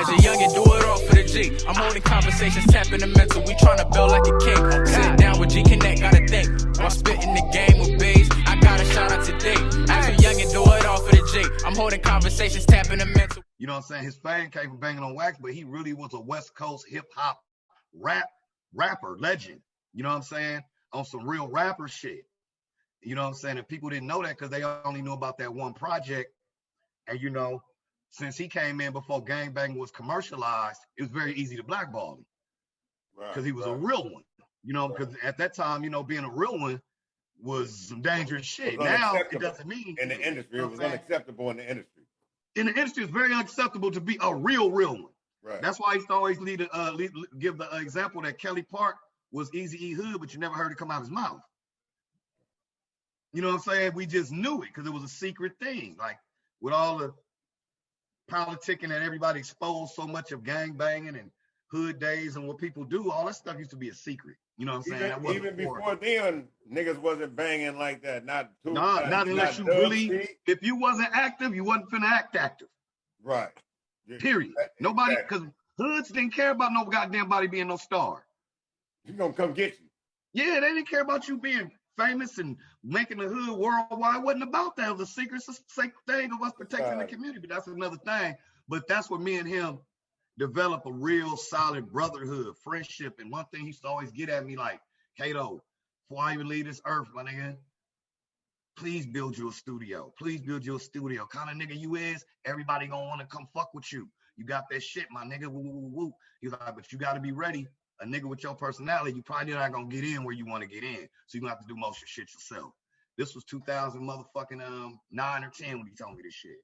As a youngin', do it all for the G. I'm holding conversations, tapping the mental. We tryna build like a king. Sit down with Gconnet, gotta think. While spitting the game with bees, I gotta shout out today. As a youngin', do it all for the G. I'm holding conversations, tapping the mental. You know what I'm saying? His fame came from banging on wax, but he really was a West Coast hip hop rapper legend. You know what I'm saying? On some real rapper shit. You know what I'm saying? And people didn't know that because they only knew about that one project. And you know, since he came in before gangbang was commercialized, it was very easy to blackball him because he was a real one. You know, because at that time, you know, being a real one was some dangerous shit. Now it doesn't mean in the industry. It was unacceptable in the industry. In the industry, it's very unacceptable to be a real one. Right. That's why I used to always give the example that Kelly Park was Eazy-E Hood, but you never heard it come out of his mouth. You know what I'm saying? We just knew it because it was a secret thing. Like with all the politicking that everybody exposed so much of gang banging and hood days and what people do, all that stuff used to be a secret. You know what I'm saying? Even before then, niggas wasn't banging like that. Not unless you really, if you wasn't active, you wasn't finna act active. Right. Period. Nobody, because hoods didn't care about no goddamn body being no star. He gonna come get you. Yeah, they didn't care about you being famous and making the hood worldwide. It wasn't about that. It was a secret thing of us protecting the community, but that's another thing. But that's where me and him develop a real solid brotherhood, friendship. And one thing he used to always get at me like, Kato, before I even leave this earth, my nigga, please build you a studio. Please build you a studio. Kind of nigga you is, everybody gonna want to come fuck with you. You got that shit, my nigga. Woo, woo, woo. He's like, but you got to be ready. A nigga with your personality, you probably not gonna get in where you want to get in. So you gonna have to do most of your shit yourself. This was 2000 motherfucking 9 or 10 when he told me this shit.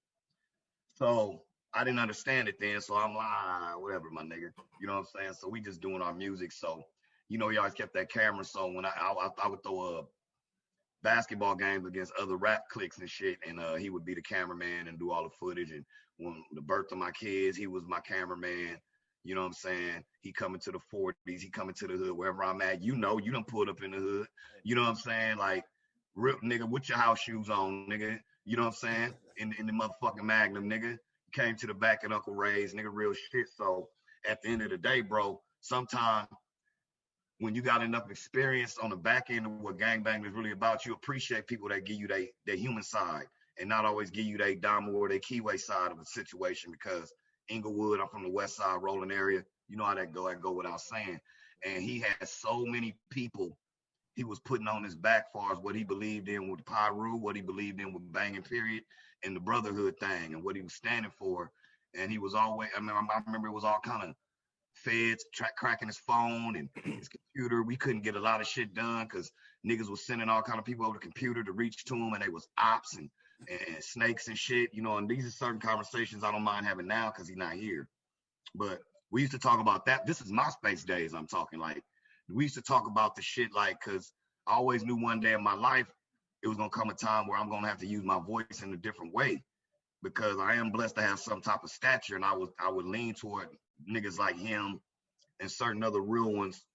So I didn't understand it then. So I'm like, whatever, my nigga. You know what I'm saying? So we just doing our music. So, you know, he always kept that camera. So when I would throw basketball games against other rap cliques and shit, and he would be the cameraman and do all the footage. And when the birth of my kids, he was my cameraman. You know what I'm saying? He coming to the 40s, he coming to the hood, wherever I'm at. You know, you done pulled up in the hood. You know what I'm saying? Like, real nigga, with your house shoes on, nigga. You know what I'm saying? In the motherfucking Magnum, nigga. Came to the back of Uncle Ray's, nigga, real shit. So at the end of the day, bro, sometimes when you got enough experience on the back end of what gangbang is really about, you appreciate people that give you their human side and not always give you their Damo or their Keyway side of a situation. Because Inglewood, I'm from the West Side Rolling area. You know how that go without saying. And he had so many people he was putting on his back far as what he believed in with Pyru, what he believed in with banging period, and the brotherhood thing and what he was standing for. And he was always, I remember it was all kind of feds cracking his phone and his computer. We couldn't get a lot of shit done because niggas was sending all kind of people over the computer to reach to him, and they was ops and snakes and shit, you know. And these are certain conversations I don't mind having now because he's not here. But we used to talk about that. This is MySpace days I'm talking. Like, we used to talk about the shit, like, because I always knew one day in my life it was gonna come a time where I'm gonna have to use my voice in a different way, because I am blessed to have some type of stature, and I would lean toward niggas like him and certain other real ones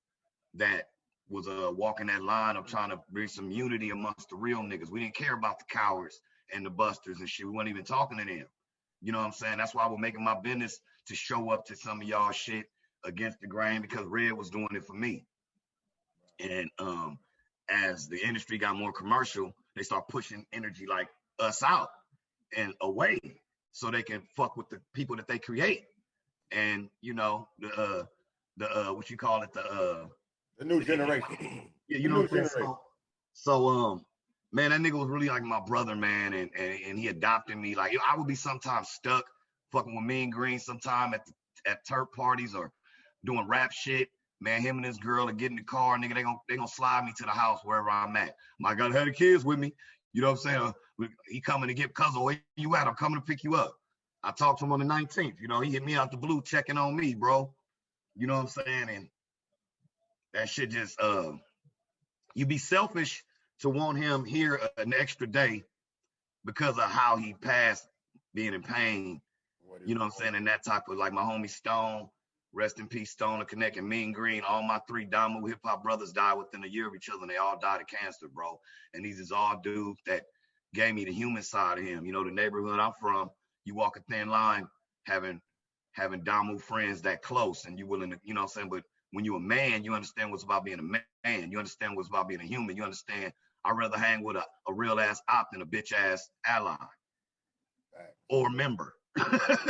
that was walking that line of trying to bring some unity amongst the real niggas. We didn't care about the cowards and the busters and shit. We weren't even talking to them. You know what I'm saying? That's why I was making my business to show up to some of y'all shit against the grain, because Red was doing it for me. And as the industry got more commercial, they start pushing energy like us out and away so they can fuck with the people that they create. And you know, the what you call it, the new generation. Yeah, you know what I'm saying? So man, that nigga was really like my brother, man, and he adopted me. Like, I would be sometimes stuck fucking with Mean Green sometime at Turk parties or doing rap shit. Man, him and this girl are getting in the car, nigga, they gonna slide me to the house wherever I'm at. I gotta have the kids with me. You know what I'm saying? He coming to get cousin, where you at? I'm coming to pick you up. I talked to him on the 19th. You know, he hit me out the blue checking on me, bro. You know what I'm saying? And that shit just, you be selfish to want him here an extra day because of how he passed, being in pain. You know what I'm saying? And that type of, like my homie Stone, rest in peace, Stone and Connect and Mean Green. All my 3 Damo hip hop brothers died within a year of each other, and they all died of cancer, bro. And these is all dudes that gave me the human side of him. You know, the neighborhood I'm from, you walk a thin line having having Damu friends that close and you willing to, you know what I'm saying? But when you're a man, you understand what's about being a man. You understand what's about being a human. You understand I'd rather hang with a real ass op than a bitch ass ally or member.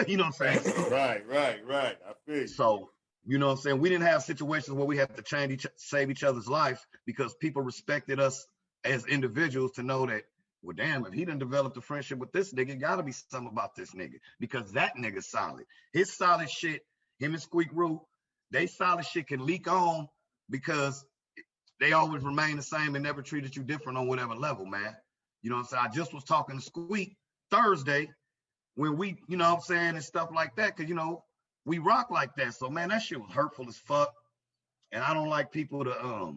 You know what I'm saying? Right. I feel you. So, you know what I'm saying? We didn't have situations where we had to save each other's lives because people respected us as individuals to know that, well, damn, if he done developed a friendship with this nigga, gotta be something about this nigga because that nigga's solid. His solid shit, him and Squeak Roo, they solid shit can leak on because they always remain the same and never treated you different on whatever level, man. You know what I'm saying? I just was talking to Squeak Thursday when we, you know what I'm saying, and stuff like that, because, you know, we rock like that. So, man, that shit was hurtful as fuck. And I don't like people to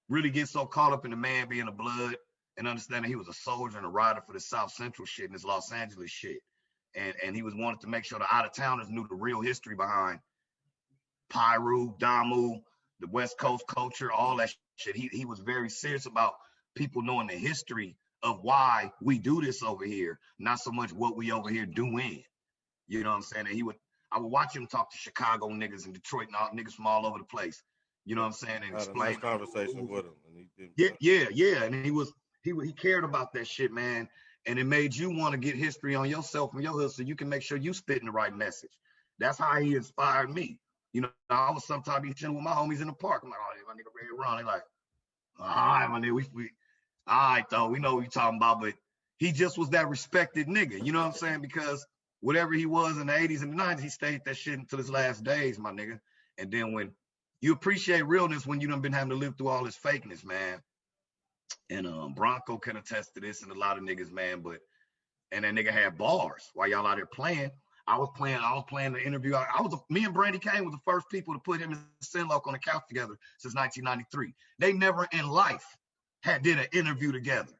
really get so caught up in the man being a blood and understanding he was a soldier and a rider for the South Central shit and this Los Angeles shit. And he was wanted to make sure the out-of-towners knew the real history behind Pyru, Damu, the West Coast culture, all that shit. He was very serious about people knowing the history of why we do this over here, not so much what we over here doing. You know what I'm saying? And I would watch him talk to Chicago niggas and Detroit and all niggas from all over the place. You know what I'm saying? And explain. Nice conversation with him. And yeah. And he cared about that shit, man. And it made you want to get history on yourself from your hood so you can make sure you spitting the right message. That's how he inspired me. You know, I was sometimes be chilling with my homies in the park. I'm like, oh, my nigga Red Ron. They like, all right, my nigga, we all right, though. We know what you're talking about, but he just was that respected nigga. You know what I'm saying? Because whatever he was in the 80s and the 90s, he stayed that shit until his last days, my nigga. And then when you appreciate realness when you done been having to live through all this fakeness, man. And Bronco can attest to this and a lot of niggas, man. And that nigga had bars while y'all out there playing. I was playing the interview. Me and Brandy Kane was the first people to put him and Sinlock on the couch together since 1993. They never in life did an interview together.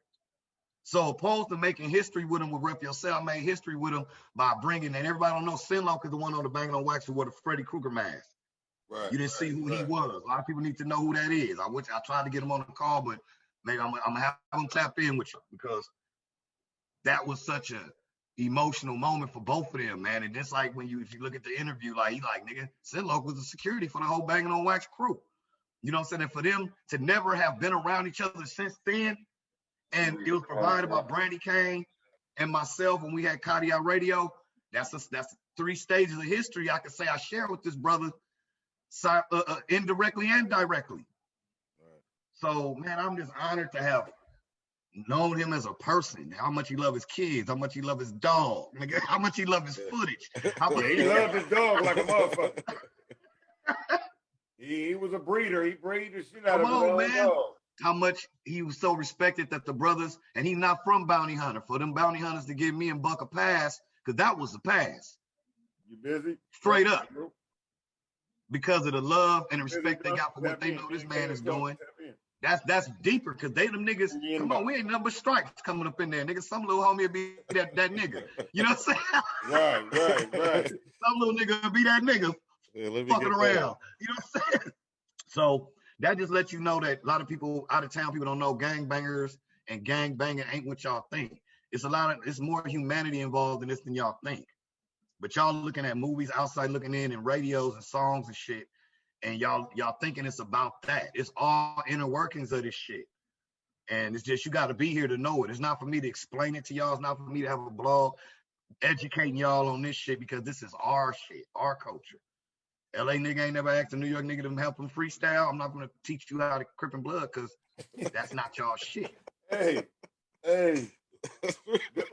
So opposed to making history with him with Rep Yourself, I made history with him by bringing, and everybody don't know Sinlock is the one on the Banging on Wax who wore the Freddy Krueger mask. Right. You didn't see who he was. A lot of people need to know who that is. I tried to get him on the call, but maybe I'm gonna have him tap in with you because that was such a emotional moment for both of them, man. And just like if you look at the interview, like he like, nigga, Sinlock was the security for the whole Banging on Wax crew. You know what I'm saying? And for them to never have been around each other since then, and it was provided by Brandy Kane and myself when we had Cardiac Radio. That's 3 stages of history I could say I share with this brother, indirectly and directly. Right. So, man, I'm just honored to have known him as a person, how much he loved his kids, how much he loved his dog, how much he loved his footage. He loved his dog like a motherfucker. He was a breeder. He breeded the shit out of his own dog. How much he was so respected that the brothers, and he's not from Bounty Hunter, for them Bounty Hunters to give me and Buck a pass, because that was the pass. You busy? Straight up. Because of the love and the respect they got for what they know this man is doing. That's deeper, because they them niggas, come on, we ain't nothing but stripes coming up in there. Nigga, some little homie will be that nigga. You know what I'm saying? Right. Some little nigga will be that nigga fucking around. You know what I'm saying? So that just lets you know that a lot of people out of town, people don't know gangbangers and gang banging ain't what y'all think. It's more humanity involved in this than y'all think. But y'all looking at movies outside looking in and radios and songs and shit, and y'all thinking it's about that. It's all inner workings of this shit. And it's just, you got to be here to know it. It's not for me to explain it to y'all. It's not for me to have a blog educating y'all on this shit, because this is our shit, our culture. LA nigga ain't never asked a New York nigga to help him freestyle. I'm not going to teach you how to crip and blood, because that's not y'all shit. Hey.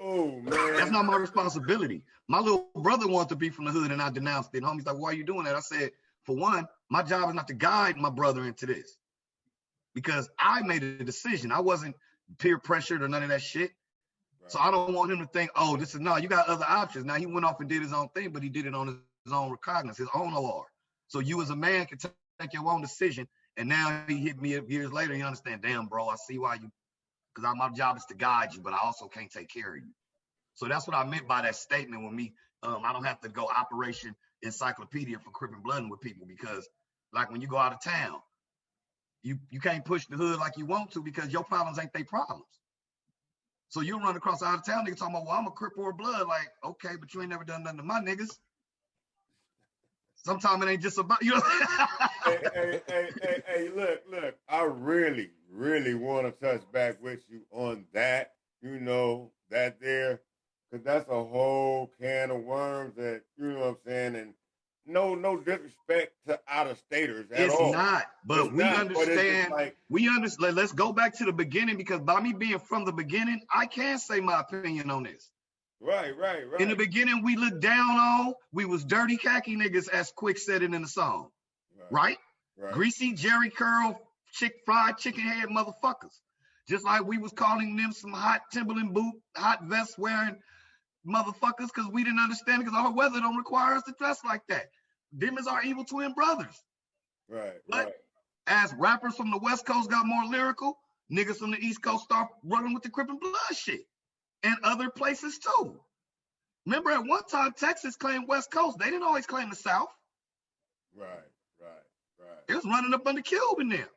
Oh, man. That's not my responsibility. My little brother wanted to be from the hood, and I denounced it. Homie's like, why are you doing that? I said, for one, my job is not to guide my brother into this, because I made a decision. I wasn't peer pressured or none of that shit. Right. So I don't want him to think, oh, you got other options. Now he went off and did his own thing, but he did it on his own recognizance, his own OR. So you as a man can take your own decision. And now he hit me years later. You understand, damn, bro, I see why because my job is to guide you, but I also can't take care of you. So that's what I meant by that statement with me. I don't have to go Operation Encyclopedia for cripping blooding with people, because like when you go out of town, you can't push the hood like you want to, because your problems ain't their problems. So you run across out of town niggas talking about, well, I'm a crip or a blood. Like, okay, but you ain't never done nothing to my niggas. Sometimes it ain't just about, you know. hey, look. I really want to touch back with you on that. You know, that there, because that's a whole can of worms that, you know what I'm saying, and no disrespect to out-of-staters at all. It's not, but we understand. We understand. Let's go back to the beginning, because by me being from the beginning, I can say my opinion on this. Right. In the beginning, we looked down on, we was dirty khaki niggas, as Quick said it in the song. Right? Greasy Jerry curl, fried chicken head motherfuckers. Just like we was calling them some hot Timberland boot, hot vest wearing motherfuckers, because we didn't understand it, because our weather don't require us to dress like that. Them is our evil twin brothers. But as rappers from the West Coast got more lyrical, niggas from the East Coast start running with the Crip and Blood shit. And other places too. Remember, at one time, Texas claimed West Coast. They didn't always claim the South. Right. It was running up under Cube in there.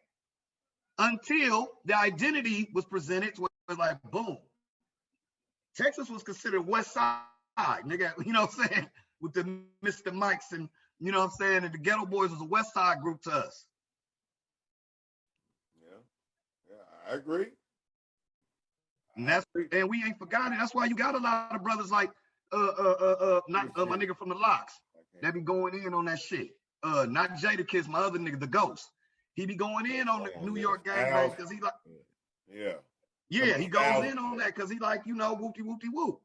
Until the identity was presented, to where it was like, boom. Texas was considered West Side, nigga, you know what I'm saying? With the Mr. Mikes and, you know what I'm saying? And the Ghetto Boys was a West Side group to us. Yeah, I agree. And we ain't forgotten. That's why you got a lot of brothers like my nigga from the Locks that be going in on that shit. Not Jada Kiss, my other nigga, the Ghost. He be going in on the New York gangbang because he like, he goes in on that because he like, you know, whoopty whoop.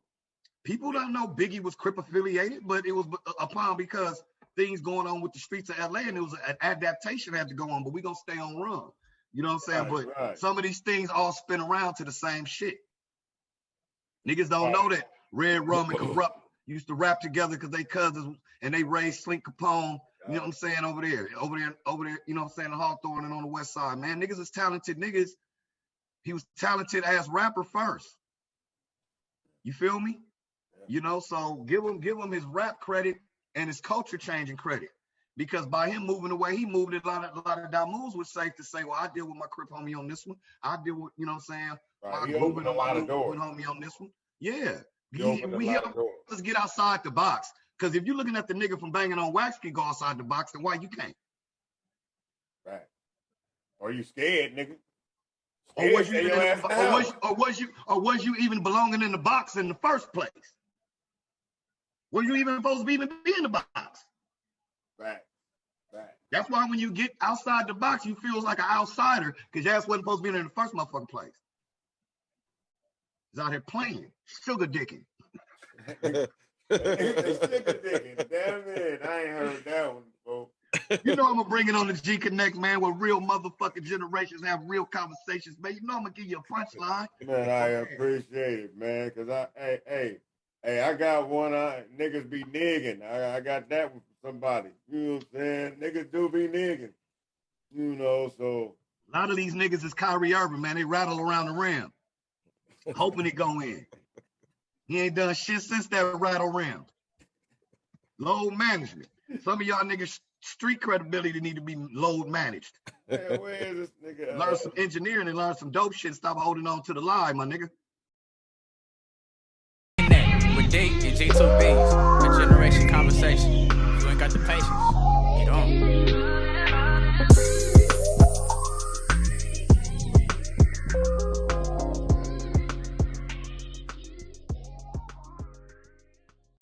People don't know Biggie was Crip affiliated, but it was upon because things going on with the streets of LA, and it was an adaptation had to go on. But we gonna stay on run. You know what I'm saying? But some of these things all spin around to the same shit. Niggas don't know that Red Rum and Corrupt used to rap together because they cousins and they raised Slink Capone, you know what I'm saying, over there, you know what I'm saying, in Hawthorne and on the West Side. Man, niggas is talented niggas. He was talented as rapper first. You feel me? You know, so give him his rap credit and his culture changing credit. Because by him moving the way he moved, a lot of Damus was safe to say, well, I deal with my Crip homie on this one. I deal with, you know what I'm saying? He opened a lot of doors. Homie on this one. Yeah. We help us get outside the box. Because if you're looking at the nigga from Banging on Wax can go outside the box, then why you can't? Right. Or you scared, nigga. Or was you even belonging in the box in the first place? Were you even supposed to be in the box? Right. That's why when you get outside the box, you feel like an outsider because your ass wasn't supposed to be in the first motherfucking place. He's out here playing, sugar dicking. Sugar dicking, damn it! I ain't heard that one before. You know I'm gonna bring it on the Gconnet, man, where real motherfucking generations have real conversations, man. You know I'm gonna give you a punchline. Man, I appreciate it, man, because I got one. Niggas be nigging. I got that one for somebody. You know what I'm saying? Niggas do be nigging. You know, so. A lot of these niggas is Kyrie Irving, man. They rattle around the rim, hoping it go in. He ain't done shit since that rattle rim. Load management. Some of y'all niggas street credibility need to be load managed. Man, where is this nigga? Learn some engineering and learn some dope shit. Stop holding on to the lie, my nigga. With D and G2Bs, a generation conversation. If you ain't got the patience, get on.